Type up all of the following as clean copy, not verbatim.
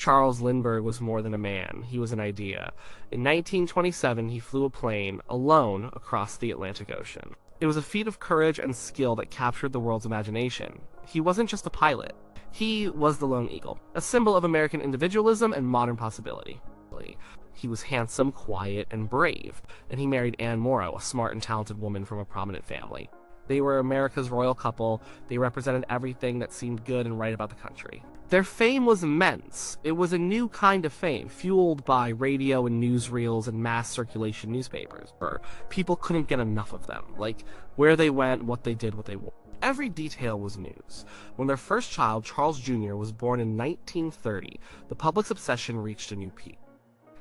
Charles Lindbergh was more than a man, he was an idea. In 1927, he flew a plane, alone, across the Atlantic Ocean. It was a feat of courage and skill that captured the world's imagination. He wasn't just a pilot. He was the Lone Eagle, a symbol of American individualism and modern possibility. He was handsome, quiet, and brave, and he married Anne Morrow, a smart and talented woman from a prominent family. They were America's royal couple. They represented everything that seemed good and right about the country. Their fame was immense. It was a new kind of fame, fueled by radio and newsreels and mass circulation newspapers. People couldn't get enough of them, like where they went, what they did, what they wore. Every detail was news. When their first child, Charles Jr., was born in 1930, the public's obsession reached a new peak.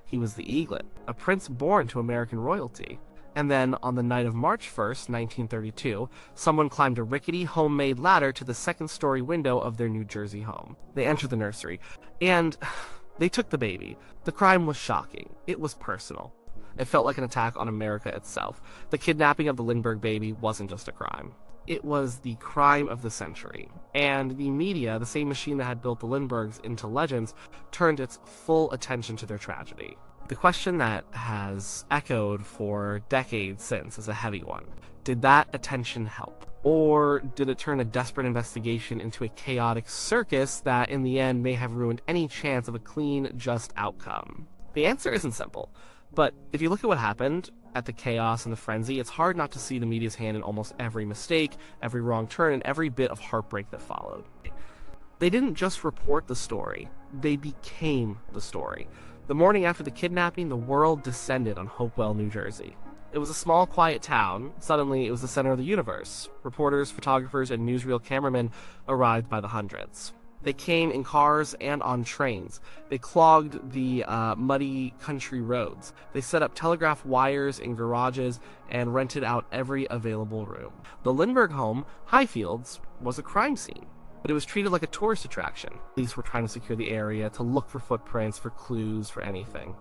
He was the eaglet, a prince born to American royalty. And then, on the night of March 1st, 1932, someone climbed a rickety, homemade ladder to the second-story window of their New Jersey home. They entered the nursery, and they took the baby. The crime was shocking. It was personal. It felt like an attack on America itself. The kidnapping of the Lindbergh baby wasn't just a crime. It was the crime of the century. And the media, the same machine that had built the Lindberghs into legends, turned its full attention to their tragedy. The question that has echoed for decades since is a heavy one. Did that attention help? Or did it turn a desperate investigation into a chaotic circus that in the end may have ruined any chance of a clean, just outcome? The answer isn't simple, but if you look at what happened, at the chaos and the frenzy, it's hard not to see the media's hand in almost every mistake, every wrong turn, and every bit of heartbreak that followed. They didn't just report the story, they became the story. The morning after the kidnapping, the world descended on Hopewell, New Jersey. It was a small, quiet town. Suddenly, it was the center of the universe. Reporters, photographers, and newsreel cameramen arrived by the hundreds. They came in cars and on trains. They clogged the muddy country roads. They set up telegraph wires in garages and rented out every available room. The Lindbergh home, Highfields, was a crime scene, but it was treated like a tourist attraction. Police were trying to secure the area, to look for footprints, for clues, for anything.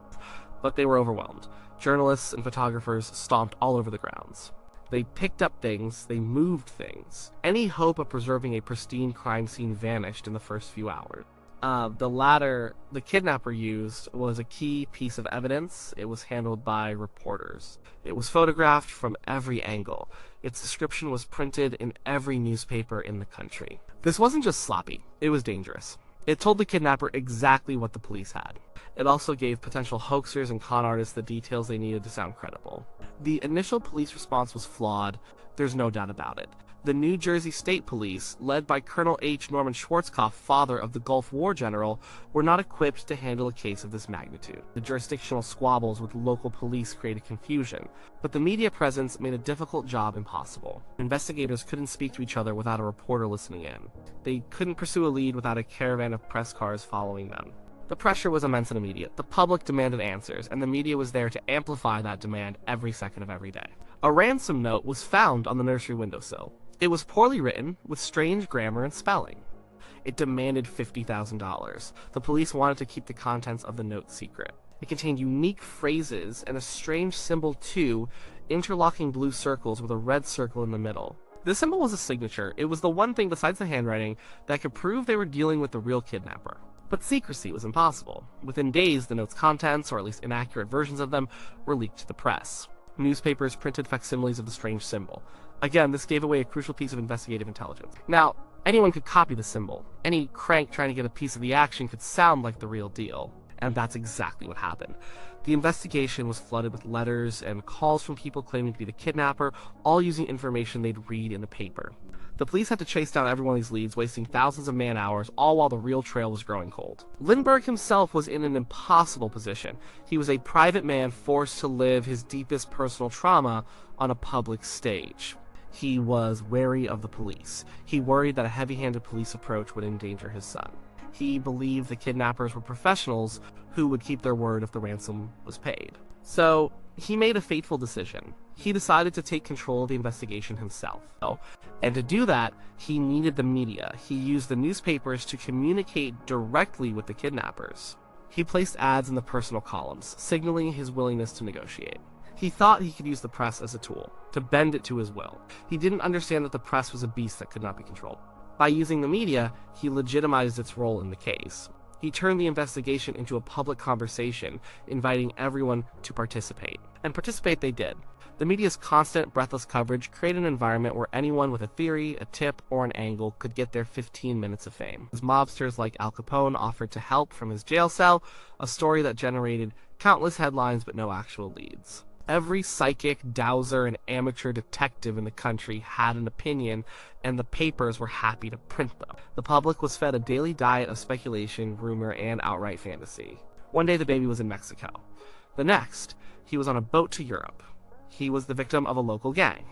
But they were overwhelmed. Journalists and photographers stomped all over the grounds. They picked up things, they moved things. Any hope of preserving a pristine crime scene vanished in the first few hours. The ladder the kidnapper used was a key piece of evidence. It was handled by reporters. It was photographed from every angle. Its description was printed in every newspaper in the country. This wasn't just sloppy, it was dangerous. It told the kidnapper exactly what the police had. It also gave potential hoaxers and con artists the details they needed to sound credible. The initial police response was flawed, there's no doubt about it. The New Jersey State Police, led by Colonel H. Norman Schwarzkopf, father of the Gulf War general, were not equipped to handle a case of this magnitude. The jurisdictional squabbles with local police created confusion, but the media presence made a difficult job impossible. Investigators couldn't speak to each other without a reporter listening in. They couldn't pursue a lead without a caravan of press cars following them. The pressure was immense and immediate. The public demanded answers, and the media was there to amplify that demand every second of every day. A ransom note was found on the nursery windowsill. It was poorly written, with strange grammar and spelling. It demanded $50,000. The police wanted to keep the contents of the note secret. It contained unique phrases and a strange symbol too, interlocking blue circles with a red circle in the middle. This symbol was a signature. It was the one thing besides the handwriting that could prove they were dealing with the real kidnapper. But secrecy was impossible. Within days, the note's contents, or at least inaccurate versions of them, were leaked to the press. Newspapers printed facsimiles of the strange symbol. Again, this gave away a crucial piece of investigative intelligence. Now, anyone could copy the symbol. Any crank trying to get a piece of the action could sound like the real deal. And that's exactly what happened. The investigation was flooded with letters and calls from people claiming to be the kidnapper, all using information they'd read in the paper. The police had to chase down every one of these leads, wasting thousands of man-hours, all while the real trail was growing cold. Lindbergh himself was in an impossible position. He was a private man forced to live his deepest personal trauma on a public stage. He was wary of the police. He worried that a heavy-handed police approach would endanger his son. He believed the kidnappers were professionals who would keep their word if the ransom was paid. So, he made a fateful decision. He decided to take control of the investigation himself. And to do that, he needed the media. He used the newspapers to communicate directly with the kidnappers. He placed ads in the personal columns, signaling his willingness to negotiate. He thought he could use the press as a tool, to bend it to his will. He didn't understand that the press was a beast that could not be controlled. By using the media, he legitimized its role in the case. He turned the investigation into a public conversation, inviting everyone to participate. And participate they did. The media's constant, breathless coverage created an environment where anyone with a theory, a tip, or an angle could get their 15 minutes of fame. As mobsters like Al Capone offered to help from his jail cell, a story that generated countless headlines but no actual leads. Every psychic, dowser, and amateur detective in the country had an opinion, and the papers were happy to print them. The public was fed a daily diet of speculation, rumor, and outright fantasy. One day the baby was in Mexico. The next, he was on a boat to Europe. He was the victim of a local gang.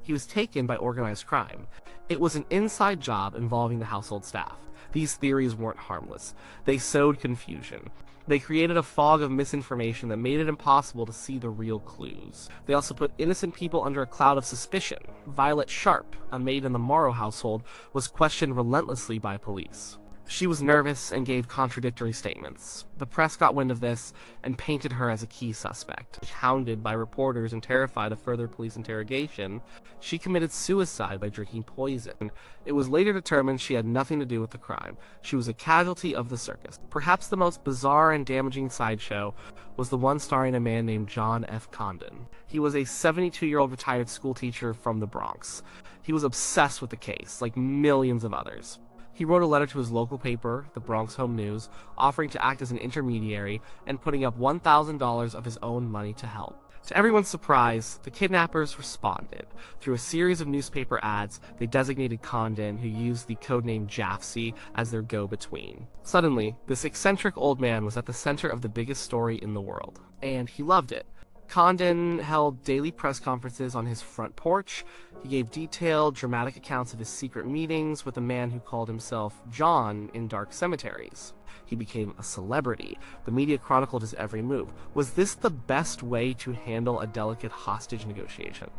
He was taken by organized crime. It was an inside job involving the household staff. These theories weren't harmless. They sowed confusion. They created a fog of misinformation that made it impossible to see the real clues. They also put innocent people under a cloud of suspicion. Violet Sharp, a maid in the Morrow household, was questioned relentlessly by police. She was nervous and gave contradictory statements. The press got wind of this and painted her as a key suspect. Hounded by reporters and terrified of further police interrogation, she committed suicide by drinking poison. It was later determined she had nothing to do with the crime. She was a casualty of the circus. Perhaps the most bizarre and damaging sideshow was the one starring a man named John F. Condon. He was a 72-year-old retired schoolteacher from the Bronx. He was obsessed with the case, like millions of others. He wrote a letter to his local paper, the Bronx Home News, offering to act as an intermediary and putting up $1,000 of his own money to help. To everyone's surprise, the kidnappers responded. Through a series of newspaper ads, they designated Condon, who used the codename Jafsy, as their go-between. Suddenly, this eccentric old man was at the center of the biggest story in the world, and he loved it. Condon held daily press conferences on his front porch. He gave detailed, dramatic accounts of his secret meetings with a man who called himself John in dark cemeteries. He became a celebrity. The media chronicled his every move. Was this the best way to handle a delicate hostage negotiation?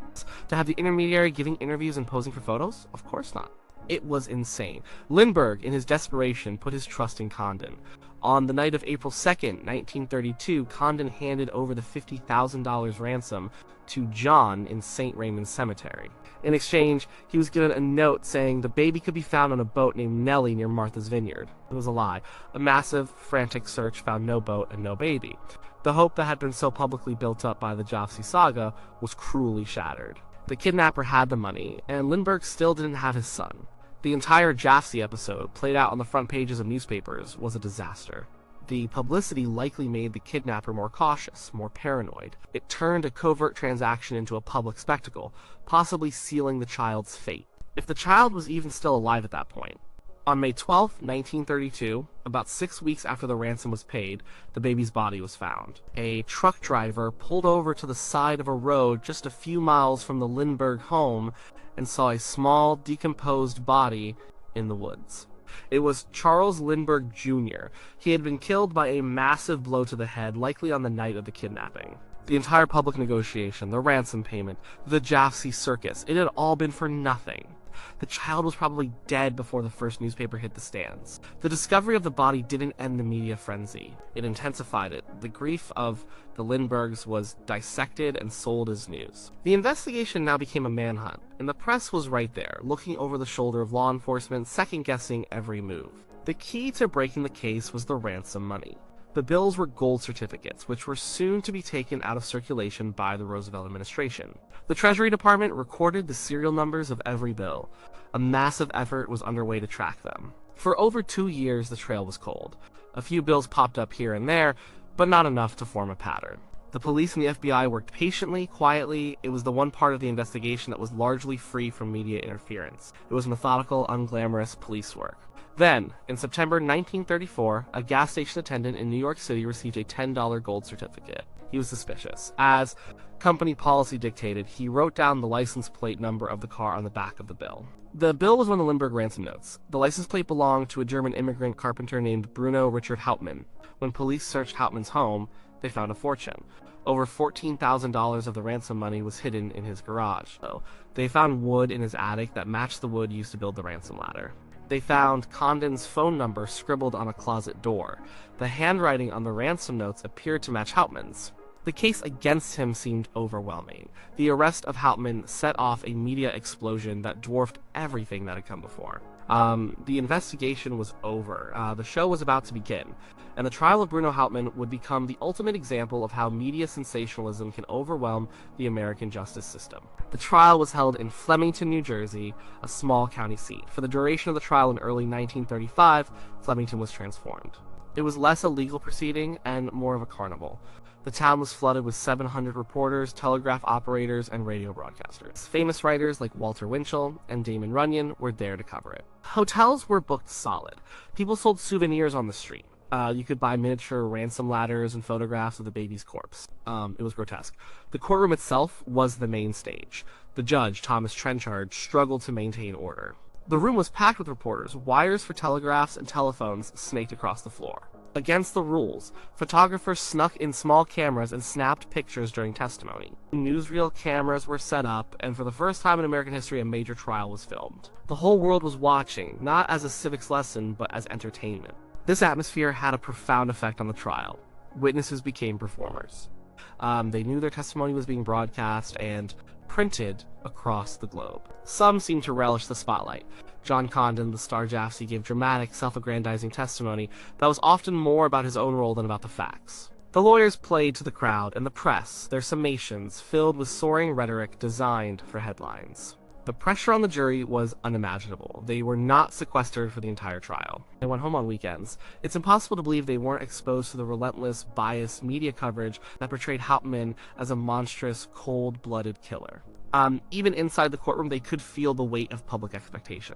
To have the intermediary giving interviews and posing for photos? Of course not. It was insane. Lindbergh, in his desperation, put his trust in Condon. On the night of April 2nd, 1932, Condon handed over the $50,000 ransom to John in St. Raymond's Cemetery. In exchange, he was given a note saying the baby could be found on a boat named Nellie near Martha's Vineyard. It was a lie. A massive, frantic search found no boat and no baby. The hope that had been so publicly built up by the Jafsy saga was cruelly shattered. The kidnapper had the money, and Lindbergh still didn't have his son. The entire Jafsy episode, played out on the front pages of newspapers, was a disaster. The publicity likely made the kidnapper more cautious, more paranoid. It turned a covert transaction into a public spectacle, possibly sealing the child's fate. If the child was even still alive at that point. On May 12, 1932, about 6 weeks after the ransom was paid, the baby's body was found. A truck driver pulled over to the side of a road just a few miles from the Lindbergh home and saw a small, decomposed body in the woods. It was Charles Lindbergh Jr. He had been killed by a massive blow to the head, likely on the night of the kidnapping. The entire public negotiation, the ransom payment, the Jafsy Circus, it had all been for nothing. The child was probably dead before the first newspaper hit the stands. The discovery of the body didn't end the media frenzy. It intensified it. The grief of the Lindberghs was dissected and sold as news. The investigation now became a manhunt, and the press was right there, looking over the shoulder of law enforcement, second-guessing every move. The key to breaking the case was the ransom money. The bills were gold certificates, which were soon to be taken out of circulation by the Roosevelt administration. The Treasury Department recorded the serial numbers of every bill. A massive effort was underway to track them. For over 2 years, the trail was cold. A few bills popped up here and there, but not enough to form a pattern. The police and the FBI worked patiently, quietly. It was the one part of the investigation that was largely free from media interference. It was methodical, unglamorous police work. Then, in September 1934, a gas station attendant in New York City received a $10 gold certificate. He was suspicious. As company policy dictated, he wrote down the license plate number of the car on the back of the bill. The bill was one of the Lindbergh ransom notes. The license plate belonged to a German immigrant carpenter named Bruno Richard Hauptmann. When police searched Hauptmann's home, they found a fortune. Over $14,000 of the ransom money was hidden in his garage. They found wood in his attic that matched the wood used to build the ransom ladder. They found Condon's phone number scribbled on a closet door. The handwriting on the ransom notes appeared to match Hauptmann's. The case against him seemed overwhelming. The arrest of Hauptmann set off a media explosion that dwarfed everything that had come before. The investigation was over. The show was about to begin, and the trial of Bruno Hauptmann would become the ultimate example of how media sensationalism can overwhelm the American justice system. The trial was held in Flemington, New Jersey, a small county seat. For the duration of the trial in early 1935, Flemington was transformed. It was less a legal proceeding and more of a carnival. The town was flooded with 700 reporters, telegraph operators, and radio broadcasters. Famous writers like Walter Winchell and Damon Runyon were there to cover it. Hotels were booked solid. People sold souvenirs on the street. You could buy miniature ransom ladders and photographs of the baby's corpse. It was grotesque. The courtroom itself was the main stage. The judge, Thomas Trenchard, struggled to maintain order. The room was packed with reporters. Wires for telegraphs and telephones snaked across the floor. Against the rules, photographers snuck in small cameras and snapped pictures during testimony. Newsreel cameras were set up, and for the first time in American history, a major trial was filmed. The whole world was watching, not as a civics lesson, but as entertainment. This atmosphere had a profound effect on the trial. Witnesses became performers. They knew their testimony was being broadcast and printed across the globe. Some seemed to relish the spotlight. John Condon, the star Jaffe, gave dramatic, self-aggrandizing testimony that was often more about his own role than about the facts. The lawyers played to the crowd, and the press, their summations, filled with soaring rhetoric designed for headlines. The pressure on the jury was unimaginable. They were not sequestered for the entire trial. They went home on weekends. It's impossible to believe they weren't exposed to the relentless, biased media coverage that portrayed Hauptmann as a monstrous, cold-blooded killer. Even inside the courtroom, they could feel the weight of public expectation.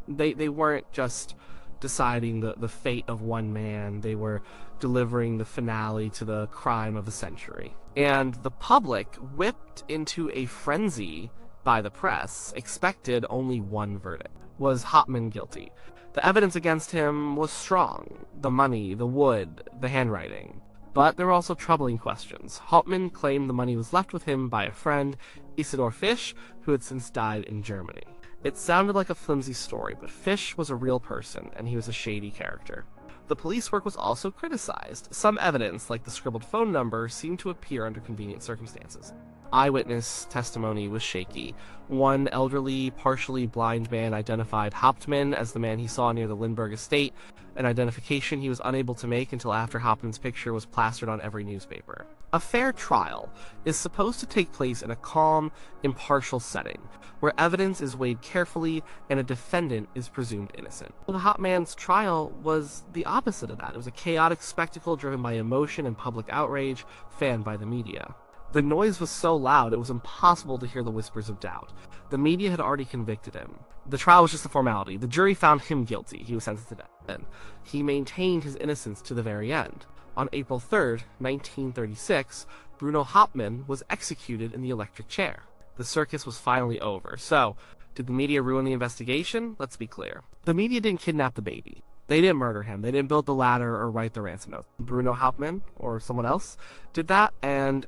They weren't just deciding the fate of one man. They were delivering the finale to the crime of the century. And the public, whipped into a frenzy by the press, expected only one verdict. Was Hauptmann guilty? The evidence against him was strong. The money, the wood, the handwriting. But there were also troubling questions. Hauptmann claimed the money was left with him by a friend, Isidor Fisch, who had since died in Germany. It sounded like a flimsy story, but Fisch was a real person, and he was a shady character. The police work was also criticized. Some evidence, like the scribbled phone number, seemed to appear under convenient circumstances. Eyewitness testimony was shaky. One elderly, partially blind man identified Hauptmann as the man he saw near the Lindbergh estate, an identification he was unable to make until after Hauptmann's picture was plastered on every newspaper. A fair trial is supposed to take place in a calm, impartial setting, where evidence is weighed carefully and a defendant is presumed innocent. The Hauptmann's trial was the opposite of that. It was a chaotic spectacle driven by emotion and public outrage, fanned by the media. The noise was so loud it was impossible to hear the whispers of doubt. The media had already convicted him. The trial was just a formality. The jury found him guilty. He was sentenced to death. And he maintained his innocence to the very end. On April 3rd, 1936, Bruno Hauptmann was executed in the electric chair. The circus was finally over. So, did the media ruin the investigation? Let's be clear. The media didn't kidnap the baby. They didn't murder him. They didn't build the ladder or write the ransom note. Bruno Hauptmann, or someone else, did that, and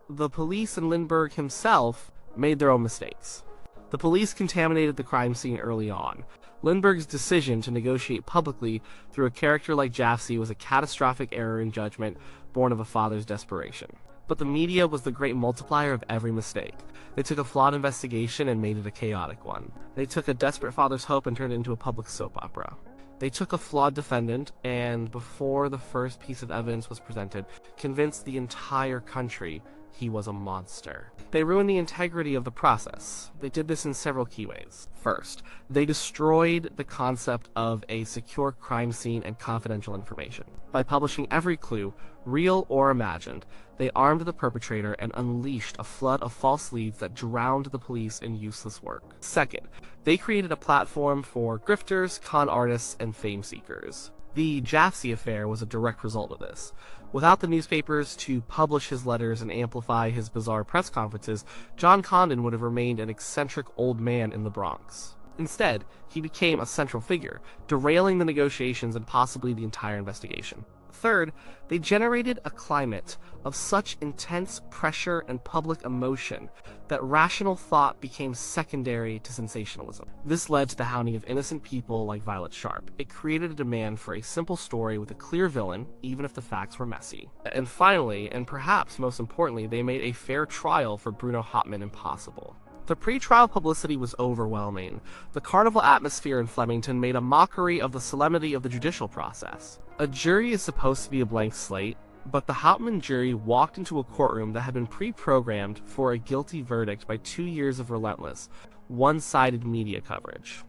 the police and Lindbergh himself made their own mistakes. The police contaminated the crime scene early on. Lindbergh's decision to negotiate publicly through a character like Jaffe was a catastrophic error in judgment born of a father's desperation. But the media was the great multiplier of every mistake. They took a flawed investigation and made it a chaotic one. They took a desperate father's hope and turned it into a public soap opera. They took a flawed defendant and, before the first piece of evidence was presented, convinced the entire country he was a monster. They ruined the integrity of the process. They did this in several key ways. First, they destroyed the concept of a secure crime scene and confidential information. By publishing every clue, real or imagined, they armed the perpetrator and unleashed a flood of false leads that drowned the police in useless work. Second, they created a platform for grifters, con artists, and fame seekers. The Jaffe affair was a direct result of this. Without the newspapers to publish his letters and amplify his bizarre press conferences, John Condon would have remained an eccentric old man in the Bronx. Instead, he became a central figure, derailing the negotiations and possibly the entire investigation. Third, they generated a climate of such intense pressure and public emotion that rational thought became secondary to sensationalism. This led to the hounding of innocent people like Violet Sharp. It created a demand for a simple story with a clear villain, even if the facts were messy. And finally, and perhaps most importantly, they made a fair trial for Bruno Hauptmann impossible. The pre-trial publicity was overwhelming. The carnival atmosphere in Flemington made a mockery of the solemnity of the judicial process. A jury is supposed to be a blank slate, but the Hauptmann jury walked into a courtroom that had been pre-programmed for a guilty verdict by 2 years of relentless, one-sided media coverage.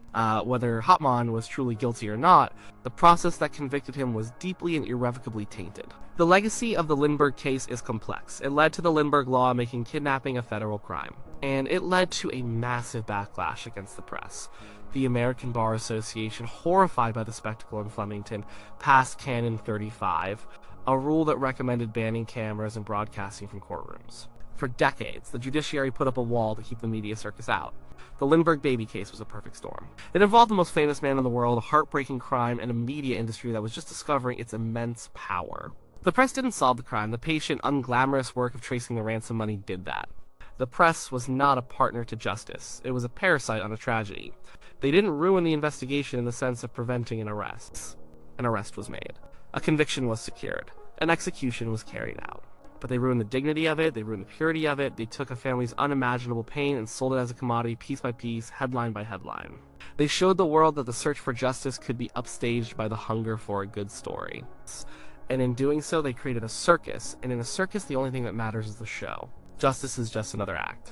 Whether Hauptmann was truly guilty or not, the process that convicted him was deeply and irrevocably tainted. The legacy of the Lindbergh case is complex. It led to the Lindbergh Law making kidnapping a federal crime, and it led to a massive backlash against the press. The American Bar Association, horrified by the spectacle in Flemington, passed Canon 35, a rule that recommended banning cameras and broadcasting from courtrooms. For decades, the judiciary put up a wall to keep the media circus out. The Lindbergh Baby case was a perfect storm. It involved the most famous man in the world, a heartbreaking crime, and a media industry that was just discovering its immense power. The press didn't solve the crime. The patient, unglamorous work of tracing the ransom money did that. The press was not a partner to justice. It was a parasite on a tragedy. They didn't ruin the investigation in the sense of preventing an arrest. An arrest was made. A conviction was secured. An execution was carried out. But they ruined the dignity of it, they ruined the purity of it, they took a family's unimaginable pain and sold it as a commodity piece by piece, headline by headline. They showed the world that the search for justice could be upstaged by the hunger for a good story. And in doing so, they created a circus, and in a circus, the only thing that matters is the show. Justice is just another act.